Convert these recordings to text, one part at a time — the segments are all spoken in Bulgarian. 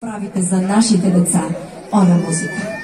Правите за нашите деца. Оля музика.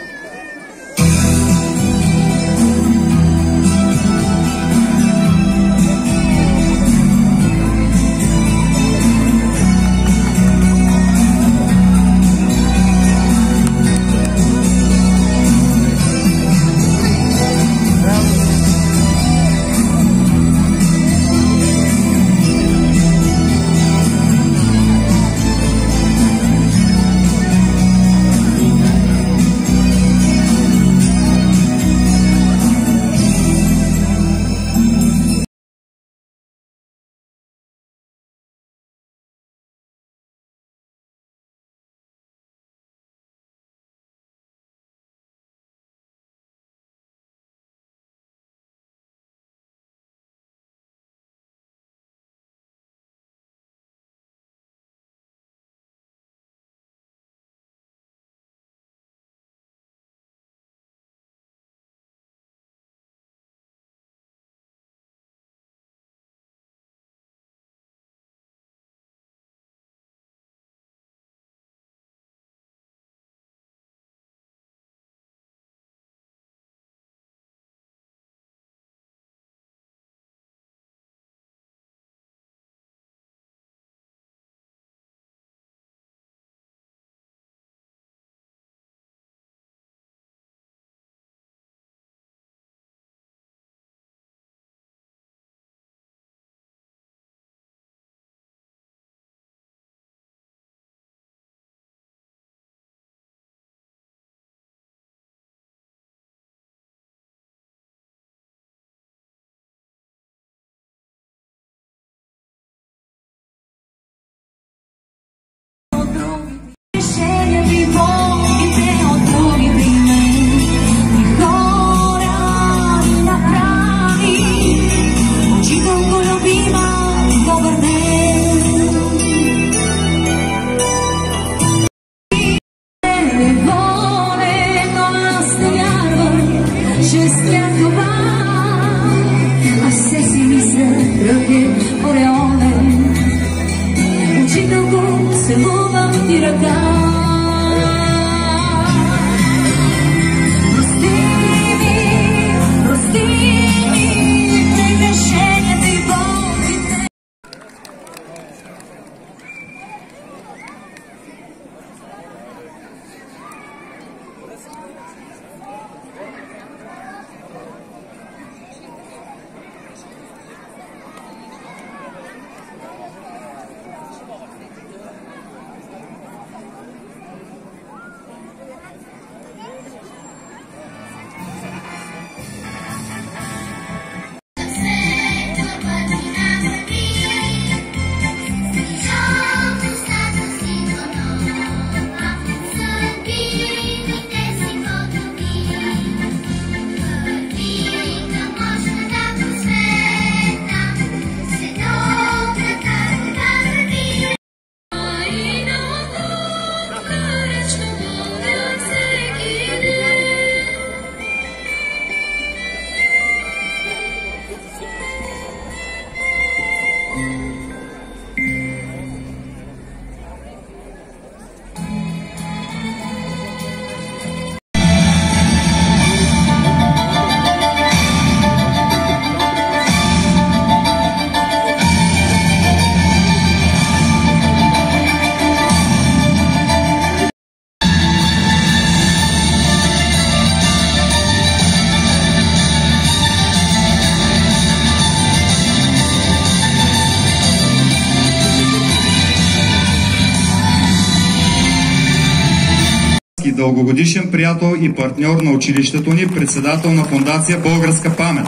Дългогодишен приятел и партньор на училището ни, председател на фондация Българска памет.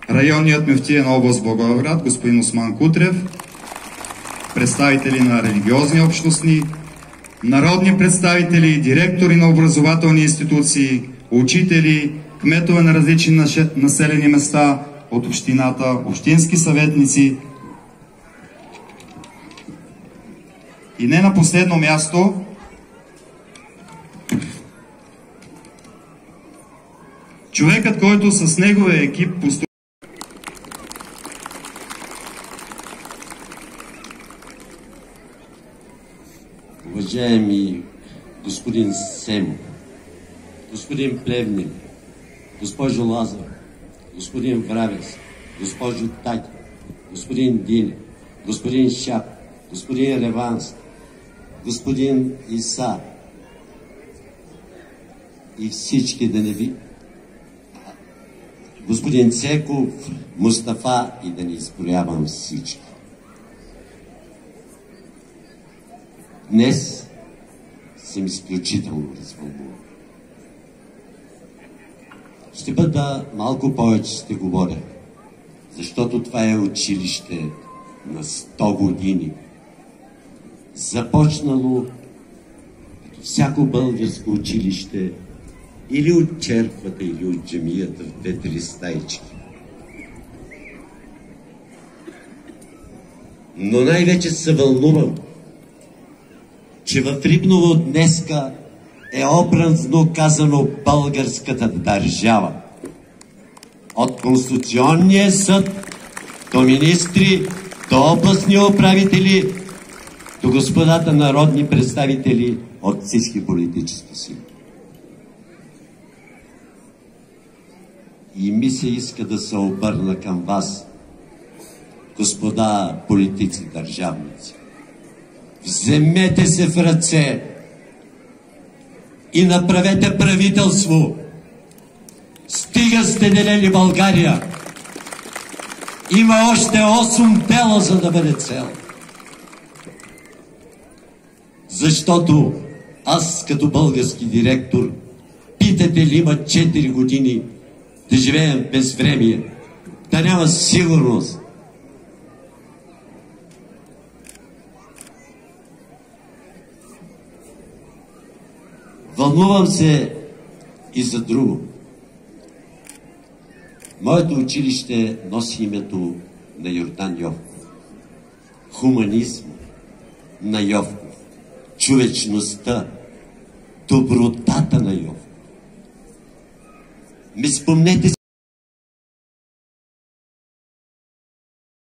Районният мюфтия на област Благоевград, господин Осман Кутрев, представители на религиозни общности, народни представители, директори на образователни институции, учители, кметове на различни населени места от общината, общински съветници и не на последно място човекът, който с неговия екип Уважаеми господин Семов, господин Плевнин, госпожо Лазар, господин Вравес, госпожо Таки, господин Диле, господин Шап, господин Реванс, господин Иса и всички да не ви... Господин Цеков, Мустафа и да не изброявам всички. Днес съм изключително развълнуван. Ще бъда малко повече ще говоря, защото това е училище на 100 години. Започнало като всяко българско училище или от черквата, или от джамията в 2-3 стаички. Но най-вече се вълнувам, че в Рибново днеска е образно казано българската държава. От Конституционния съд до министри, до областни управители, до господата народни представители от всички политически сили. И ми се иска да се обърна към вас, господа политици, държавници. Вземете се в ръце и направете правителство. Стига сте делели България. Има още 8 дела, за да бъде цел. Защото аз като български директор, питате ли има 4 години да живеем без време, да няма сигурност. Вълнувам се и за друго. Моето училище носи името на Йордан Йовков. Хуманизм на Йовков. Човечността, добротата на Йовков. Ми спомнете си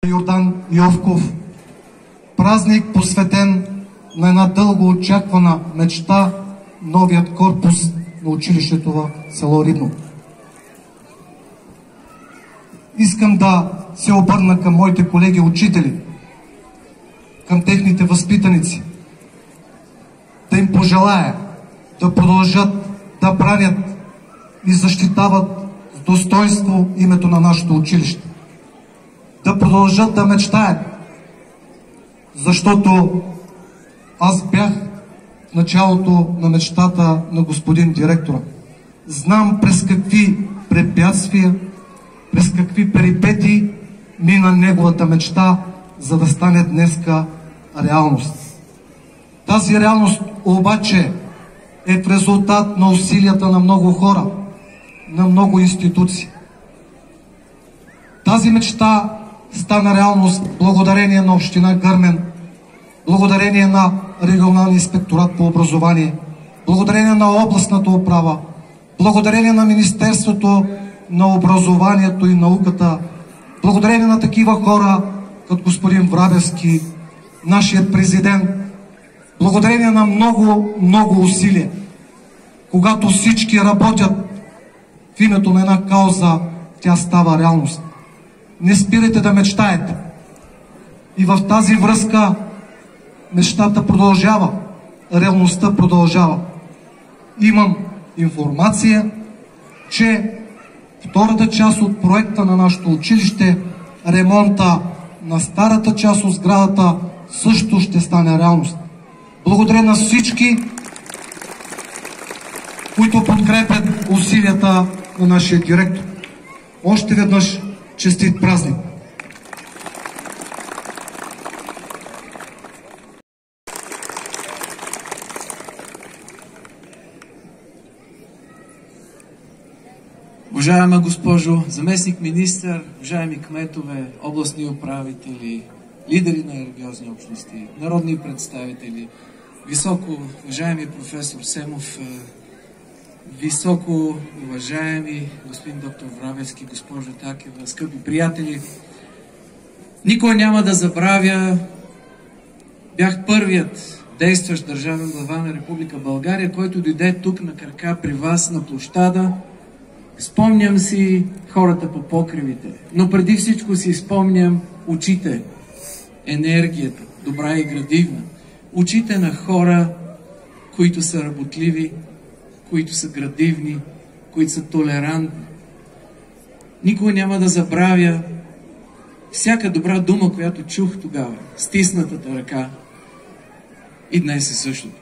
Йордан Йовков. Празник посветен на една дълго очаквана мечта, новият корпус на училището в село Рибново. Искам да се обърна към моите колеги учители, към техните възпитаници, да им пожелая да продължат да бранят и защитават с достоинство името на нашето училище. Да продължат да мечтаят, защото аз бях в началото на мечтата на господин директора. Знам през какви препятствия, през какви перипетии мина неговата мечта, за да стане днеска реалност. Тази реалност обаче е в резултат на усилията на много хора, на много институции. Тази мечта стана реалност благодарение на община Гърмен, благодарение на регионалния инспекторат по образование, благодарение на областната управа, благодарение на Министерството на образованието и науката, благодарение на такива хора, като господин Врабевски, нашият президент, благодарение на много усилия. Когато всички работят в името на една кауза, тя става реалност. Не спирайте да мечтаете. И в тази връзка мечтата продължава, реалността продължава. Имам информация, че втората част от проекта на нашето училище, ремонта на старата част от сградата, също ще стане реалност. Благодаря на всички, които подкрепят усилията на нашия директор. Още веднъж честит празник! Уважаема госпожо заместник министър, уважаеми кметове, областни управители, лидери на религиозни общности, народни представители, високо уважаеми професор Семов, високо уважаеми господин доктор Врабевски, госпожо Такева, скъпи приятели, никой няма да забравя, бях първият действащ държавен глава на Република България, който дойде тук на крака при вас на площада. Спомням си хората по покривите, но преди всичко си спомням очите, енергията, добра и градивна, очите на хора, които са работливи, които са градивни, които са толерантни. Никой няма да забравя всяка добра дума, която чух тогава, стиснатата ръка. И днес е същото.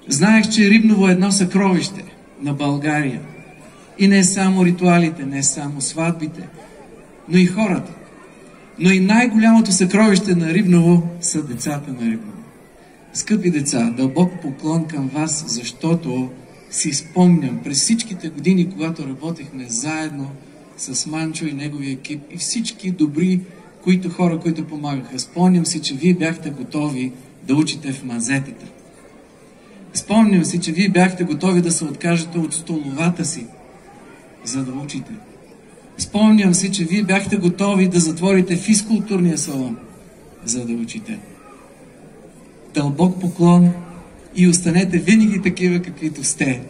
Знаех, че Рибново е едно съкровище на България. И не само ритуалите, не само сватбите, но и хората. Но и най-голямото съкровище на Рибново са децата на Рибново. Скъпи деца, дълбок поклон към вас, защото си спомням през всичките години, когато работехме заедно с Манчо и неговия екип и всички добри хора, които помагаха. Спомням си, че вие бяхте готови да учите в мазетата. Спомням си, че вие бяхте готови да се откажете от столовата си, за да учите. Спомням си, че вие бяхте готови да затворите физкултурния салон, за да учите. Дълбок поклон и останете винаги такива, каквито сте.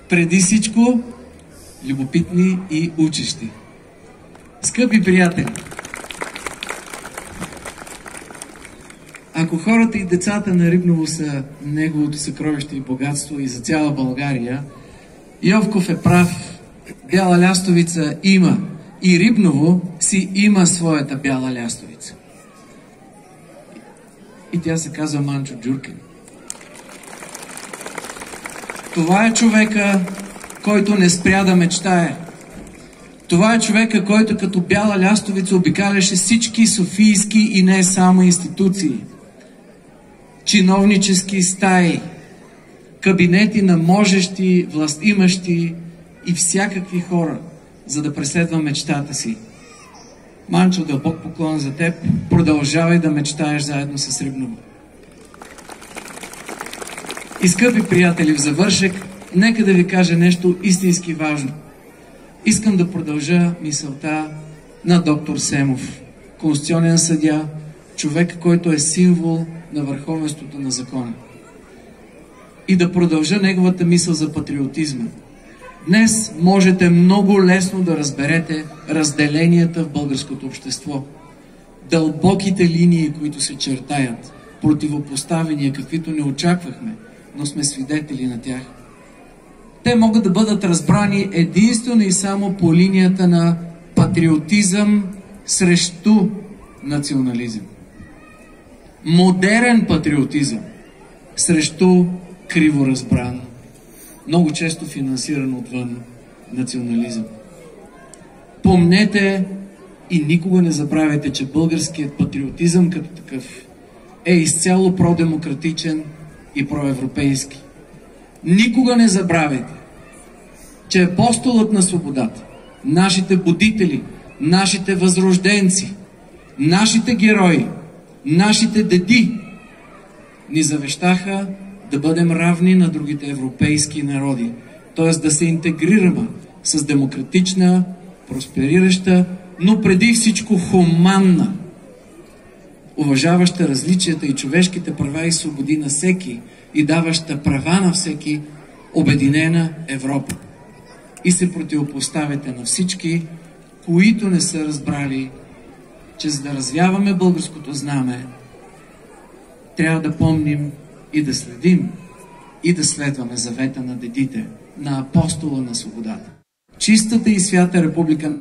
Преди всичко, любопитни и учещи. Скъпи приятели, ако хората и децата на Рибново са неговото съкровище и богатство и за цяла България, Йовков е прав. Бяла лястовица има и Рибново си има своята бяла лястовица. И тя се казва Манчо Джуркин. Това е човека, който не спря да мечтае. Това е човека, който като бяла лястовица обикаляше всички софийски и не само институции. Чиновнически стаи, кабинети на можещи, властимащи и всякакви хора, за да преследва мечтата си. Манчо, дълбок поклон за теб. Продължавай да мечтаеш заедно с Рибново. И скъпи приятели, в завършек, нека да ви кажа нещо истински важно. Искам да продължа мисълта на доктор Семов, конституционен съдия, човек, който е символ на върховенството на закона. И да продължа неговата мисъл за патриотизма. Днес можете много лесно да разберете разделенията в българското общество. Дълбоките линии, които се чертаят, противопоставения, каквито не очаквахме, но сме свидетели на тях. Те могат да бъдат разбрани единствено и само по линията на патриотизъм срещу национализъм. Модерен патриотизъм срещу криворазбран, много често финансиран отвън национализъм. Помнете и никога не забравяйте, че българският патриотизъм като такъв е изцяло продемократичен и проевропейски. Никога не забравяйте, че апостолът на свободата, нашите будители, нашите възрожденци, нашите герои, нашите деди ни завещаха да бъдем равни на другите европейски народи, т.е. да се интегрираме с демократична, просперираща, но преди всичко хуманна, уважаваща различията и човешките права и свободи на всеки и даваща права на всеки обединена Европа. И се противопоставяте на всички, които не са разбрали, че за да развяваме българското знаме, трябва да помним и да следим и да следваме завета на дедите, на апостола на свободата. Чистата и свята република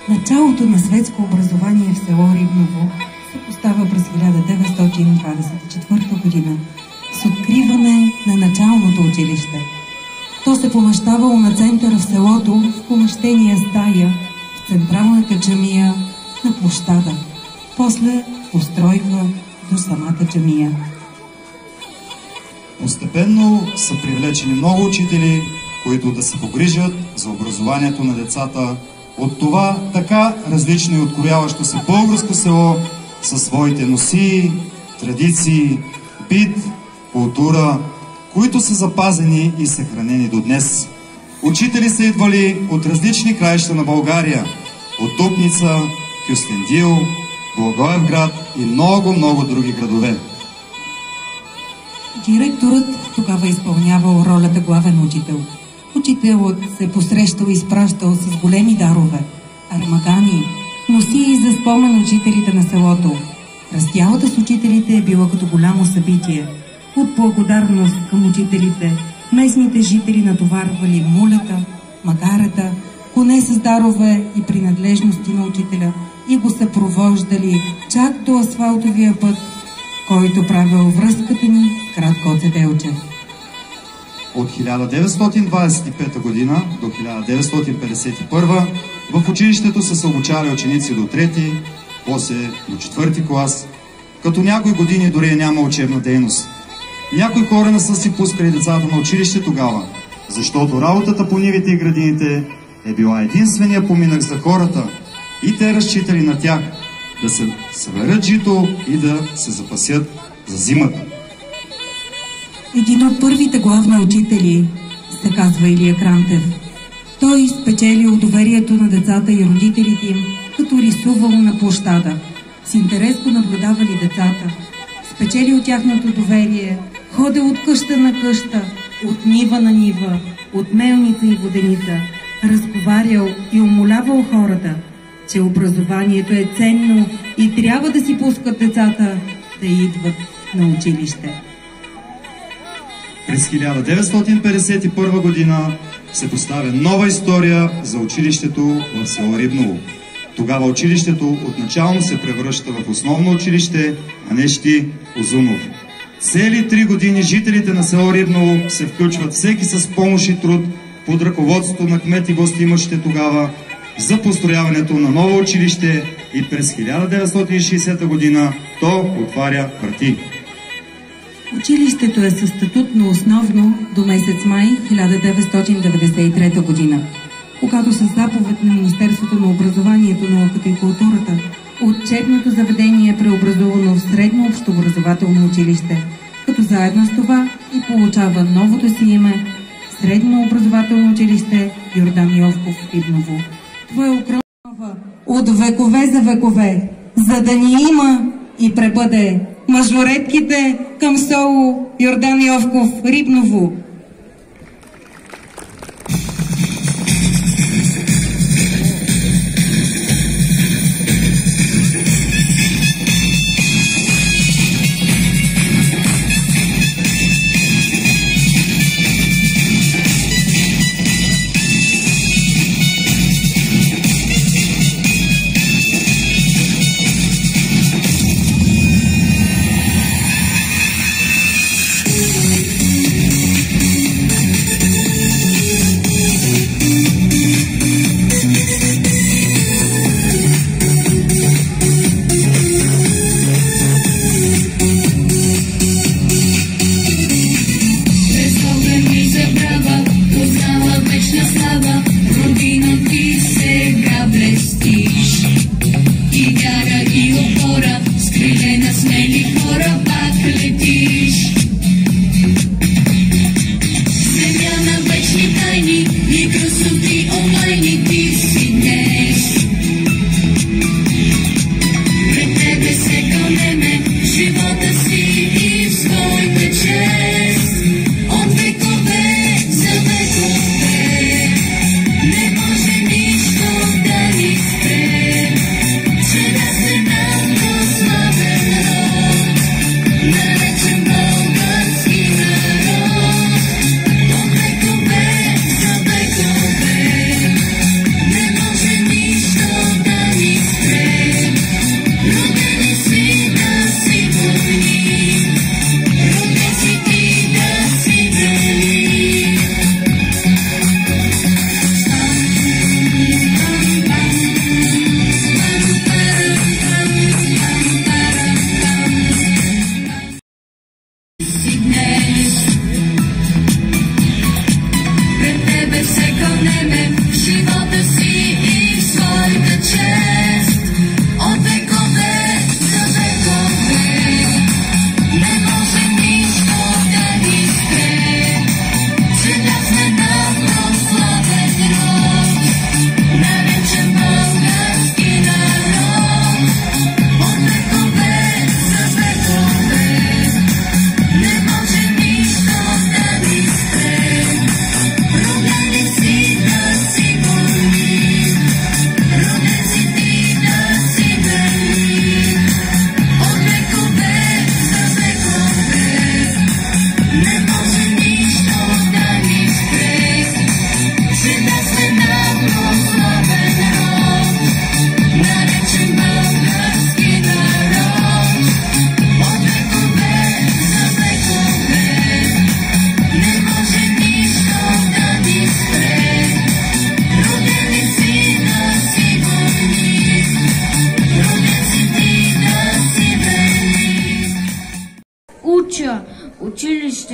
Началото на светско образование в село Рибново се поставя през 1924 година с откриване на началното училище. То се помещавало на центъра в селото в помещение стая в централната джамия на площада. После постройва до самата джамия. Постепенно са привлечени много учители, които да се погрижат за образованието на децата от това така различно и открояващо се българско село със своите носии, традиции, бит, култура, които са запазени и съхранени до днес. Учители са идвали от различни краища на България, от Дупница, Кюстендил, Благоевград и много други градове. Директорът тогава изпълнявал ролята главен учител. Учителът се посрещал и изпращал с големи дарове, армагани, носии за спомен учителите на селото. Раздялата с учителите е била като голямо събитие. От благодарност към учителите, местните жители натоварвали мулета, магарата, коне с дарове и принадлежности на учителя и го съпровождали чак до асфалтовия път, който правил връзката ни с град Гоце Делчев. От 1925 година до 1951 в училището са се обучали ученици до 3-ти, после до 4-ти клас, като някои години дори няма учебна дейност. Някои хора не са си пускали децата на училище тогава, защото работата по нивите и градините е била единствения поминък за хората и те разчитали на тях да се съберат жито и да се запасят за зимата. Един от първите главни учители се казва Илия Крантев. Той спечелил доверието на децата и родителите им, като рисувал на площада. С интерес го наблюдавали децата. Спечелил тяхното доверие, ходил от къща на къща, от нива на нива, от мелница и воденица, разговарял и умолявал хората, че образованието е ценно и трябва да си пускат децата да идват на училище. През 1951 година се поставя нова история за училището в село Рибново. Тогава училището отначално се превръща в основно училище Анещи Озунов. Цели 3 години жителите на село Рибново се включват всеки с помощ и труд под ръководството на кмет и гостимащите тогава за построяването на ново училище и през 1960 година то отваря врати. Училището е със статут на основно до месец май 1993 година, когато със заповед на Министерството на образованието, науката и културата учебното заведение е преобразувано в средно общообразователно училище, като заедно с това и получава новото си име Средно образователно училище Йордан Йовков Рибново. Това е огромна от векове за векове, за да ни има и пребъде мажоретките към село Йордан Йовков Рибново.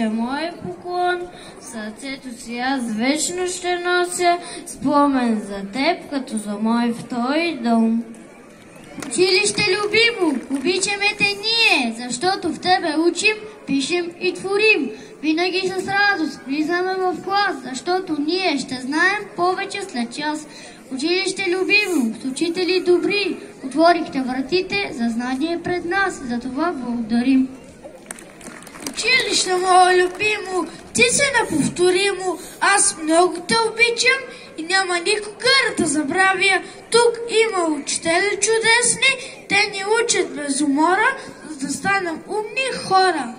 е мой поклон, в сърцето си аз вечно ще нося спомен за теб, като за мой втори дом. Училище любимо, обичаме те ние, защото в тебе учим, пишем и творим. Винаги с радост влизаме в клас, защото ние ще знаем повече след час. Училище любимо, с учители добри, отворихте вратите за знание пред нас, за това благодарим. Училище мое любимо, ти си неповторимо, аз много те обичам и няма никога да забравя. Тук има учители чудесни, те ни учат без умора, за да станем умни хора.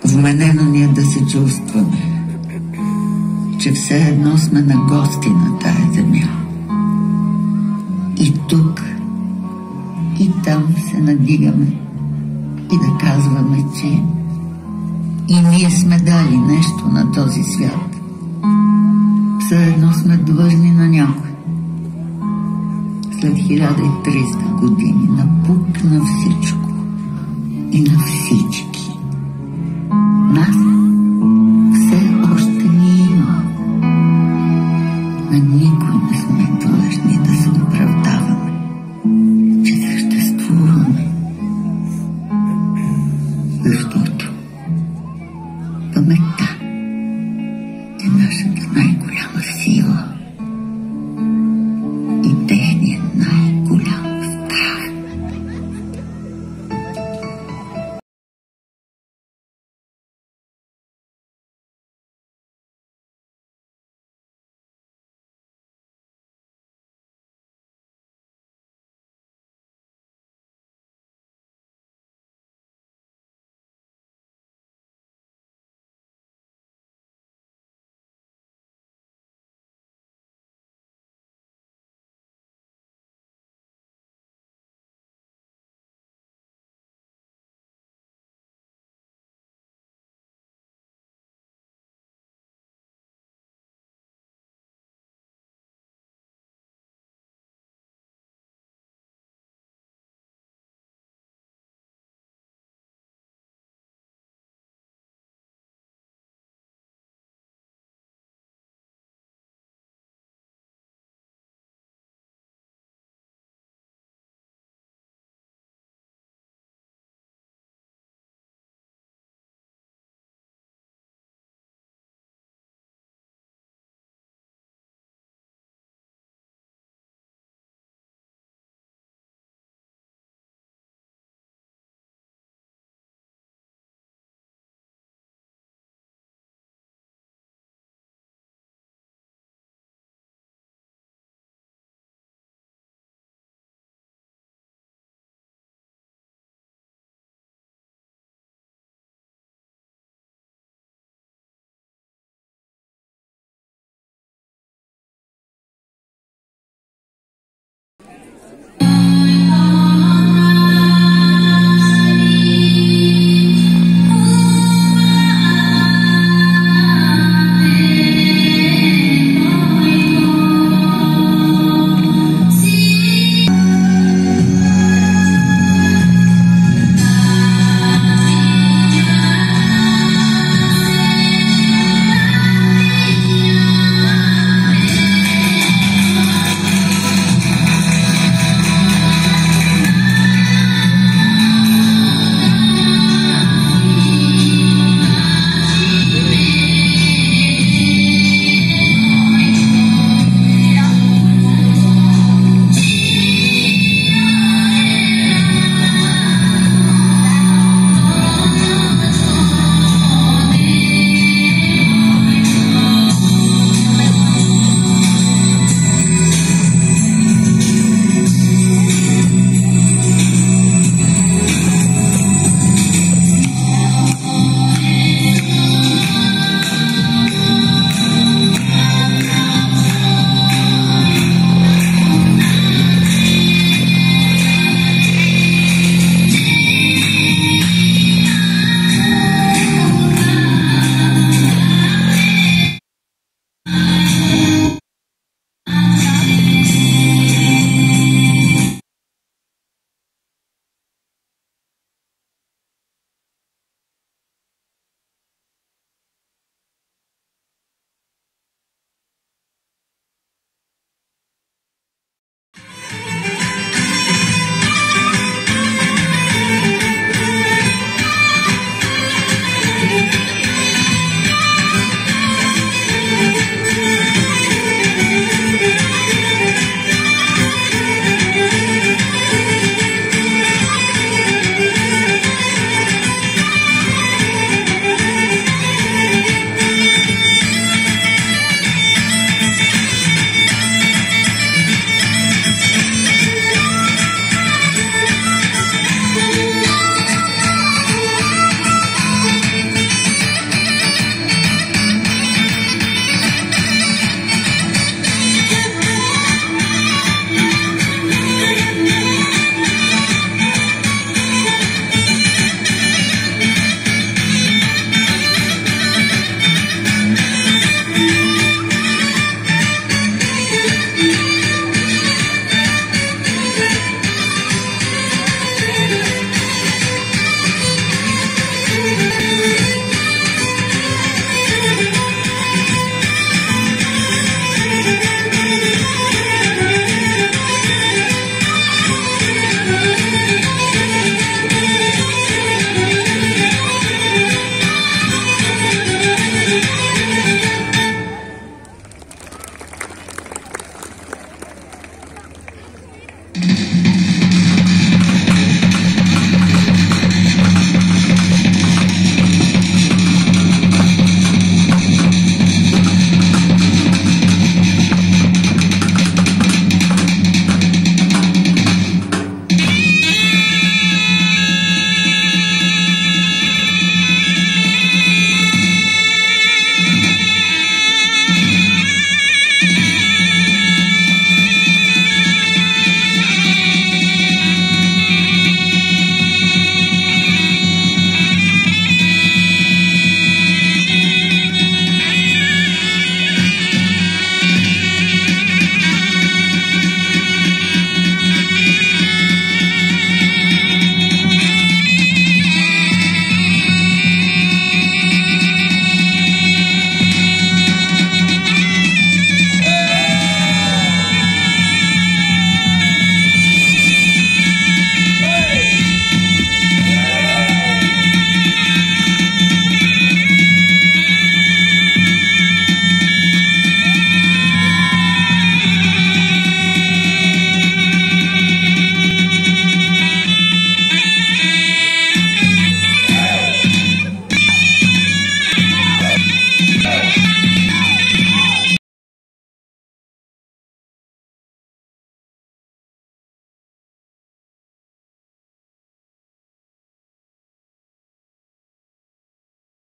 Вменено ни е да се чувстваме, че все едно сме на гости на тая земя. И тук, и там се надигаме и да казваме, че и ние сме дали нещо на този свят. Все едно сме длъжни на някой. След 1300 години напукна всичко и на всички. Нас все още ни има. На никой не сме длъжни да се оправдаваме, че съществуваме. Защото